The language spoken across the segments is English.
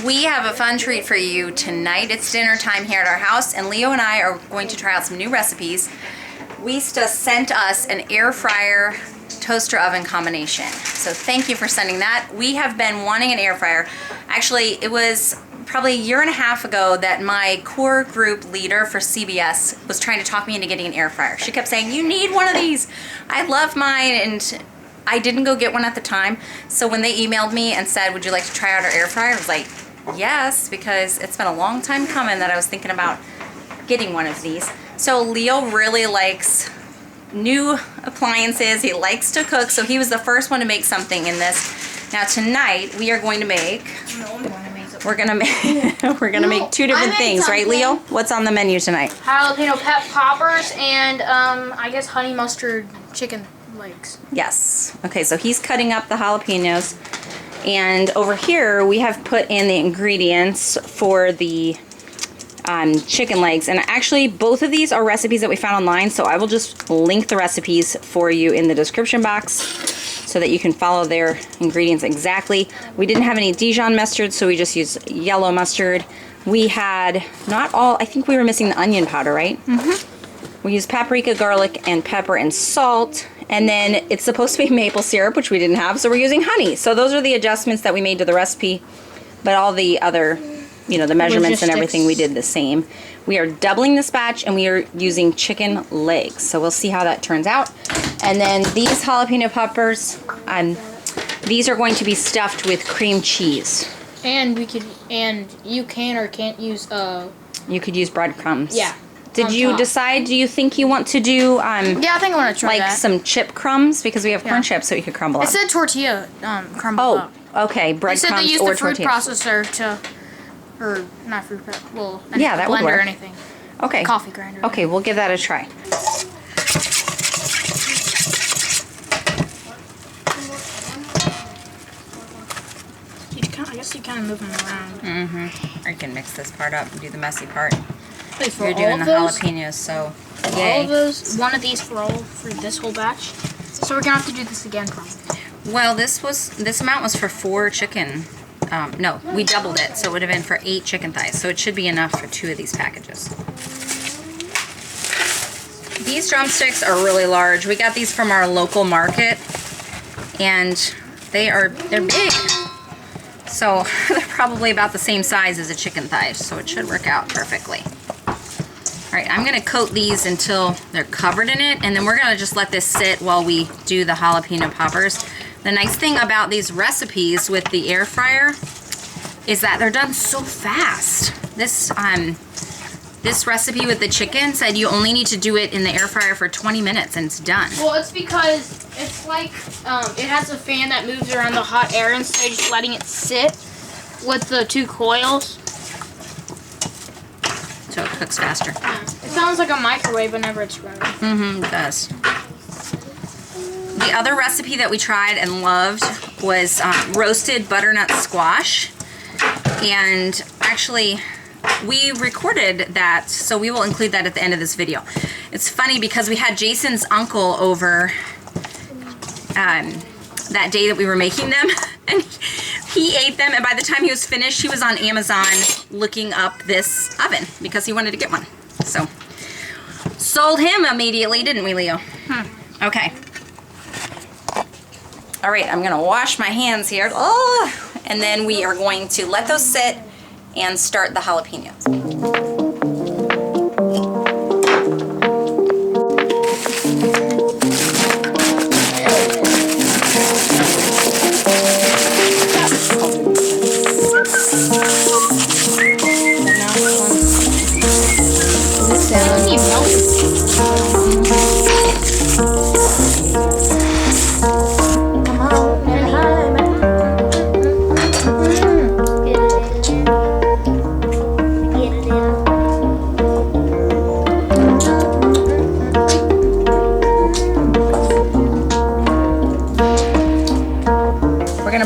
We have a fun treat for you tonight. It's dinner time here at our house, and Leo and I are going to try out some new recipes. WEESTA sent us an air fryer toaster oven combination. So thank you for sending that. We have been wanting an air fryer. Actually, it was probably a year and a half ago that my core group leader for CBS was trying to talk me into getting an air fryer. She kept saying, you need one of these. I love mine, and I didn't go get one at the time. So when they emailed me and said, would you like to try out our air fryer? I was like, yes, because it's been a long time coming that I was thinking about getting one of these. So Leo really likes new appliances. He likes to cook, so he was the first one to make something in this. Now tonight we are going to make, we're gonna make two different things, right, Leo? What's on the menu tonight? Jalapeno pep poppers and I guess honey mustard chicken legs. Yes. Okay, so he's cutting up the jalapenos, and over here we have put in the ingredients for the chicken legs, and actually both of these are recipes that we found online, so I will just link the recipes for you in the description box so that you can follow their ingredients exactly. We didn't have any Dijon mustard, so we just used yellow mustard. We had not all, I think we were missing the onion powder, right? Mm-hmm. We used paprika, garlic, and pepper and salt, and then it's supposed to be maple syrup, which we didn't have, so we're using honey. So those are the adjustments that we made to the recipe, but all the other, you know, the measurements and everything we did the same. We are doubling this batch, and we are using chicken legs. So we'll see how that turns out. And then these jalapeno peppers, these are going to be stuffed with cream cheese. And you can or can't use you could use breadcrumbs. Yeah. Did you decide, do you think you want to do yeah, I think I want to try like that. some chip crumbs, because we have corn chips so you could crumble up. It said tortilla crumble up. Okay, breadcrumbs or tortillas. They said they used the food processor to, or not food, well, yeah, that blender would work. Or anything. Okay. Coffee grinder. Okay, we'll give that a try. I guess you kind of move them around. Mm-hmm. I can mix this part up and do the messy part. Wait, for You're doing the jalapenos, so yay. All of those, one of these for this whole batch. So we're gonna have to do this again, probably. Well, this amount was for 4 chicken. No, we doubled it, so it would have been for 8 chicken thighs. So it should be enough for 2 of these packages. These drumsticks are really large. We got these from our local market, and they're big. So they're probably about the same size as a chicken thigh, so it should work out perfectly. All right, I'm gonna coat these until they're covered in it, and then we're gonna just let this sit while we do the jalapeno poppers. The nice thing about these recipes with the air fryer is that they're done so fast. This recipe with the chicken said you only need to do it in the air fryer for 20 minutes and it's done. Well, it's because it's like it has a fan that moves around the hot air instead of just letting it sit with the 2 coils. So it cooks faster. Yeah. It sounds like a microwave whenever it's running. Mm-hmm, it does. The other recipe that we tried and loved was roasted butternut squash. And actually, we recorded that, so we will include that at the end of this video. It's funny because we had Jason's uncle over that day that we were making them, and he ate them, and by the time he was finished, he was on Amazon looking up this oven because he wanted to get one. So, sold him immediately, didn't we, Leo? Okay. All right, I'm gonna wash my hands here. Oh, and then we are going to let those sit and start the jalapenos.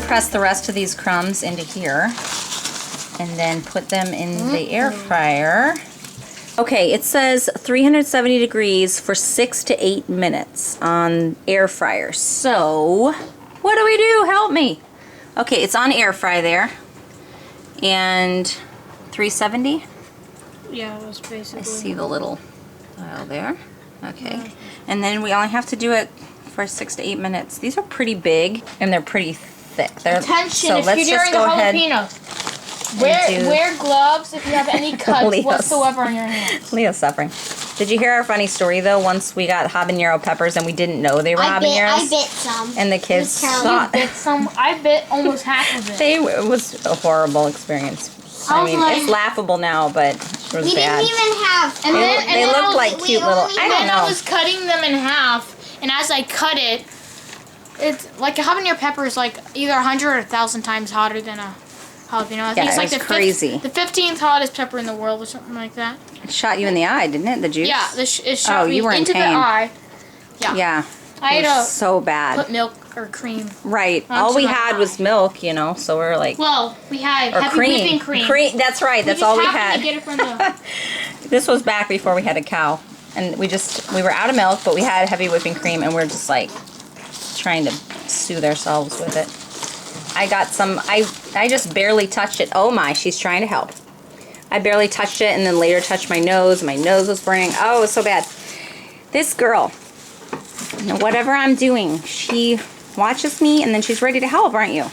Press the rest of these crumbs into here and then put them in the air fryer. Okay, it says 370 degrees for 6 to 8 minutes on air fryer. So, what do we do? Help me. Okay, it's on air fry there. and 370. Yeah, it was basically. I see the little dial there. Okay. And then we only have to do it for 6 to 8 minutes. These are pretty big and they're pretty thick. Attention, so if let's you're just doing go the ahead. jalapeno, wear gloves if you have any cuts whatsoever on your hands. Leo's suffering. Did you hear our funny story though? Once we got habanero peppers and we didn't know they were habaneros. I bit some. And the kids thought You bit some. I bit almost half of it. it was a horrible experience. I mean, it's laughable now, but it was We bad. didn't even have. And They looked like cute little. I don't know. I was cutting them in half, and as I cut it, it's like a habanero pepper is like either 100 or 1,000 times hotter than a jalapeno. I think it's like crazy. The 15th hottest pepper in the world, or something like that. It shot you in the eye, didn't it? The juice. Yeah, it shot me you were in into the pain. eye. Yeah. Yeah. I It had was to so bad. put milk or cream. Right. onto All we my had eye. was milk, you know. So we were like. Well, we had Or heavy whipping cream. That's right. That's we all we just had. happened to get it from the. This was back before we had a cow, and we were out of milk, but we had heavy whipping cream, and we're just like trying to soothe ourselves with it. I got some. I just barely touched it. Oh my! She's trying to help. I barely touched it, and then later touched my nose. My nose was burning. Oh, it was so bad. This girl, whatever I'm doing, she watches me, and then she's ready to help, aren't you?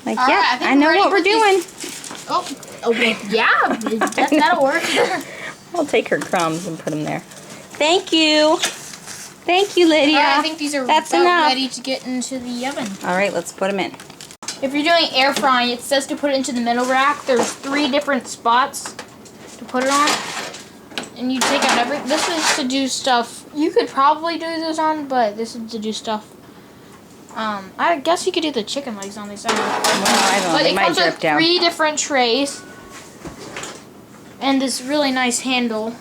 Like, All yeah, right, I think I know we're ready what we're to put doing. Okay, yeah, that'll work. I'll take her crumbs and put them there. Thank you. Thank you, Lydia. All right, I think these are That's about enough. ready to get into the oven. All right, let's put them in. If you're doing air frying, it says to put it into the middle rack. There's 3 different spots to put it on. And you take out this is to do stuff. You could probably do this on, but this is to do stuff. I guess you could do the chicken legs on these. Well, I don't know. But They it might comes drip with down. 3 different trays. And this really nice handle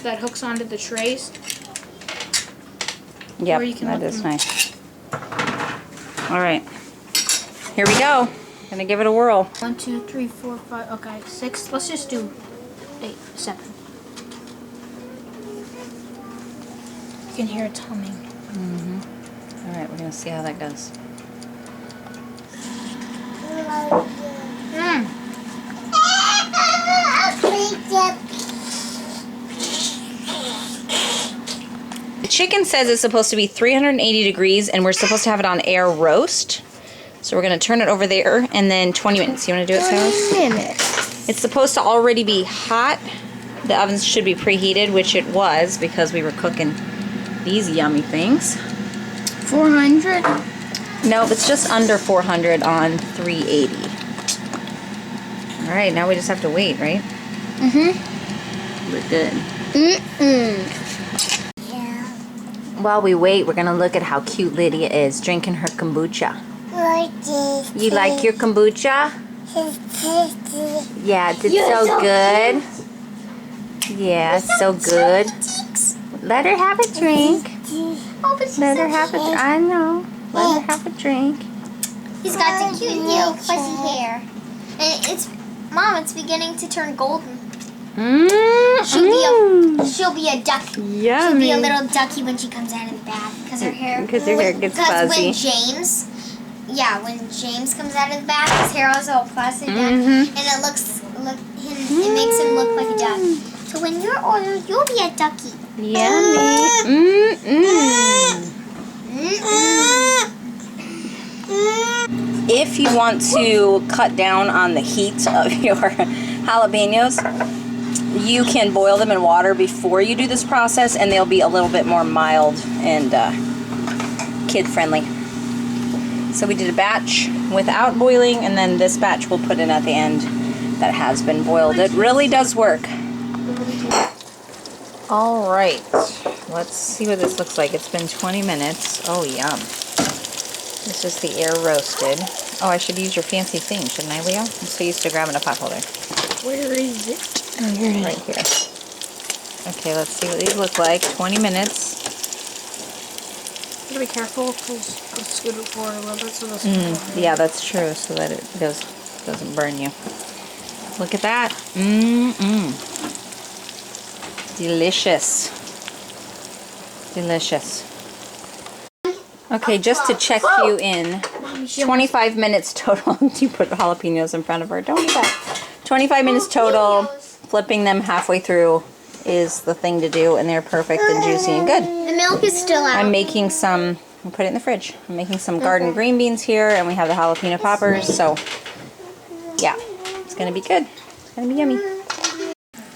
that hooks onto the trays. Yep, Or you can that look is them. nice. All right, here we go. Gonna give it a whirl. 1, 2, 3, 4, 5. Okay, 6. Let's just do 8, 7. You can hear it humming. All right, we're gonna see how that goes. The chicken says it's supposed to be 380 degrees, and we're supposed to have it on air roast. So we're gonna turn it over there, and then 20 minutes. You wanna do it, Silas? 20 minutes. It's supposed to already be hot. The oven should be preheated, which it was because we were cooking these yummy things. 400. No, it's just under 400 on 380. All right, now we just have to wait, right? We're good. Yeah. While we wait, we're gonna look at how cute Lydia is drinking her kombucha. You like your kombucha? Yeah, it's so good. Yeah, it's so good. Let her have a drink. Let her have a drink. I know. Let her have a drink. He's got the cute little fuzzy hair. And it's beginning to turn golden. She'll be a duck. Yummy. She'll be a little ducky when she comes out of the bath because her hair. Because her hair gets fuzzy. When James comes out of the bath, his hair is all fuzzy done, and it makes him look like a duck. So when you're older, you'll be a ducky. Yummy. If you want to cut down on the heat of your jalapenos, you can boil them in water before you do this process, and they'll be a little bit more mild and kid-friendly. So we did a batch without boiling, and then this batch we'll put in at the end that has been boiled. It really does work. All right, let's see what this looks like. It's been 20 minutes. Oh, yum. This is the air roasted. Oh, I should use your fancy thing, shouldn't I, Leo? I'm so used to grabbing a pot holder. Where is it? Oh, here it is. Right here. Okay, let's see what these look like. 20 minutes. You gotta be careful because let's scoot it forward a little bit so this doesn't Yeah, that's true, so that it doesn't burn you. Look at that. Delicious. Delicious. Okay, just to check you in, 25 minutes total. You put jalapenos in front of her. Don't do that. 25 minutes total. Flipping them halfway through is the thing to do, and they're perfect and juicy and good. The milk is still out. I'm making some, I'll put it in the fridge. I'm making some garden green beans here, and we have the jalapeno poppers, so yeah, it's gonna be good. It's gonna be yummy.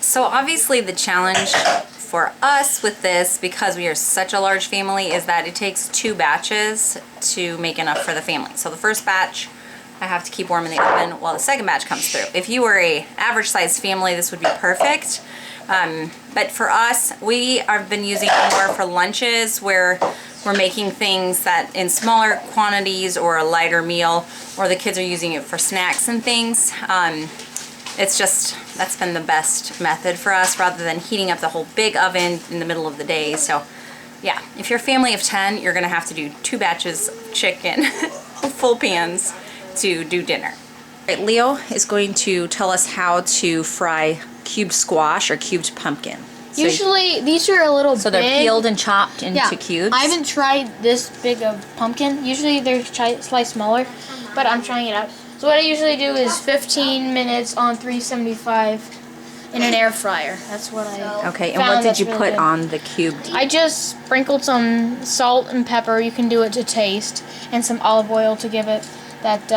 So obviously the challenge for us with this, because we are such a large family, is that it takes 2 batches to make enough for the family. So the first batch I have to keep warm in the oven while the second batch comes through. If you were a average sized family, this would be perfect. But for us, we have been using it more for lunches, where we're making things that in smaller quantities or a lighter meal, or the kids are using it for snacks and things. It's just, that's been the best method for us, rather than heating up the whole big oven in the middle of the day. So yeah, if you're a family of 10, you're gonna have to do 2 batches of chicken, full pans, to do dinner. Right, Leo is going to tell us how to fry cubed squash or cubed pumpkin. So Usually these are a little big. So they're peeled and chopped into cubes? I haven't tried this big of pumpkin. Usually they're sliced smaller, but I'm trying it out. So what I usually do is 15 minutes on 375 in an air fryer. That's what I Okay, and what did you really put good. on the cubed? I just sprinkled some salt and pepper. You can do it to taste, and some olive oil to give it that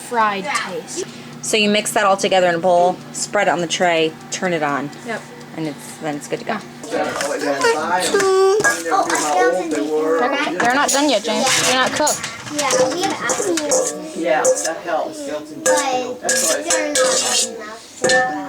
fried taste. So you mix that all together in a bowl, spread it on the tray, turn it on, Yep. and then it's good to go. They're not done yet, James. They're not cooked. Yeah, we have apples. Yeah, that helps. But they're not enough.